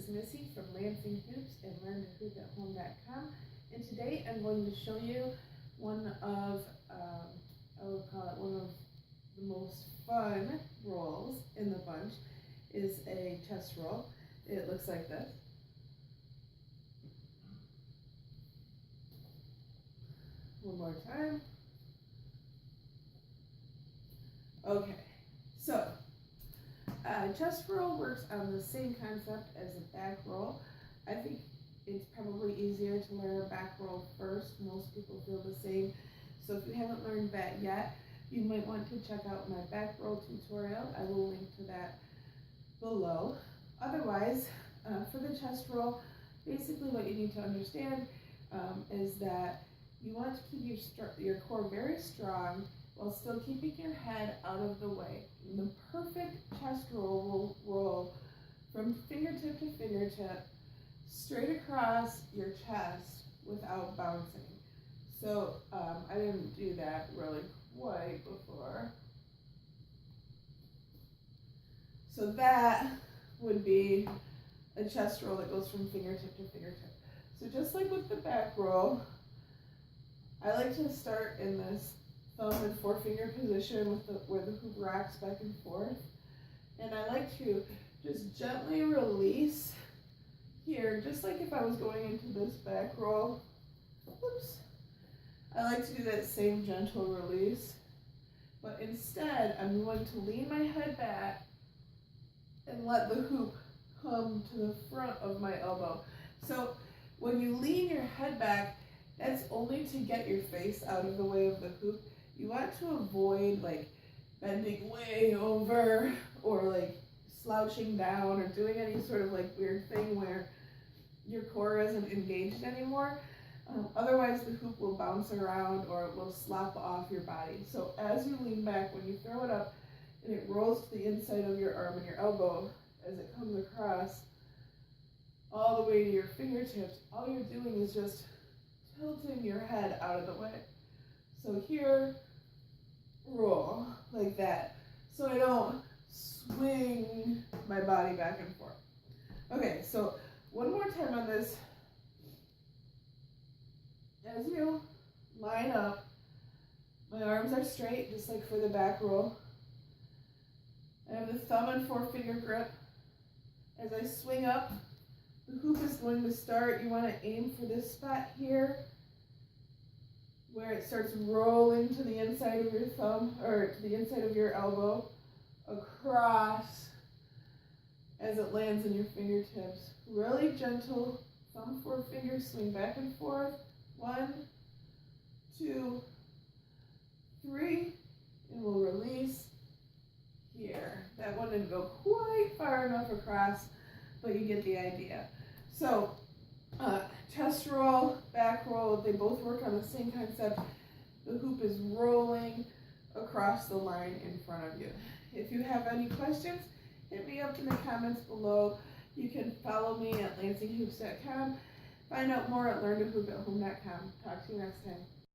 is Missy from Lansing Hoops and LearnToHoopAtHome.com, and today I'm going to show you one of, I would call it one of the most fun rolls in the bunch, is a chest roll. It looks like this. One more time. Okay, so chest roll works on the same concept as a back roll. I think it's probably easier to learn a back roll first. Most people feel the same. So if you haven't learned that yet, you might want to check out my back roll tutorial. I will link to that below. Otherwise, for the chest roll, basically what you need to understand is that you want to keep your core very strong while still keeping your head out of the way. And the perfect chest roll will roll from fingertip to fingertip straight across your chest without bouncing. So I didn't do that really quite before. So that would be a chest roll that goes from fingertip to fingertip. So just like with the back roll, I like to start in this thumb and forefinger position with where the hoop rocks back and forth. And I like to just gently release here, just like if I was going into this back roll. Whoops. I like to do that same gentle release. But instead, I'm going to lean my head back and let the hoop come to the front of my elbow. So when you lean your head back, that's only to get your face out of the way of the hoop. You want to avoid like bending way over or like slouching down or doing any sort of like weird thing where your core isn't engaged anymore. Otherwise the hoop will bounce around or it will slop off your body. So as you lean back, when you throw it up and it rolls to the inside of your arm and your elbow as it comes across all the way to your fingertips, all you're doing is just tilting your head out of the way. So here, roll like that, so I don't swing my body back and forth. Okay, so one more time on this. As you line up, my arms are straight, just like for the back roll. I have the thumb and forefinger grip. As I swing up, the hoop is going to start. You want to aim for this spot here, where it starts rolling to the inside of your thumb, or to the inside of your elbow, across as it lands in your fingertips. Really gentle thumb, forefinger, swing back and forth. 1, 2, 3, and we'll release here. That one didn't go quite far enough across, but you get the idea. So chest roll, back roll, they both work on the same concept. The hoop is rolling across the line in front of you. If you have any questions, hit me up in the comments below. You can follow me at LansingHoops.com. Find out more at LearnToHoopAtHome.com. Talk to you next time.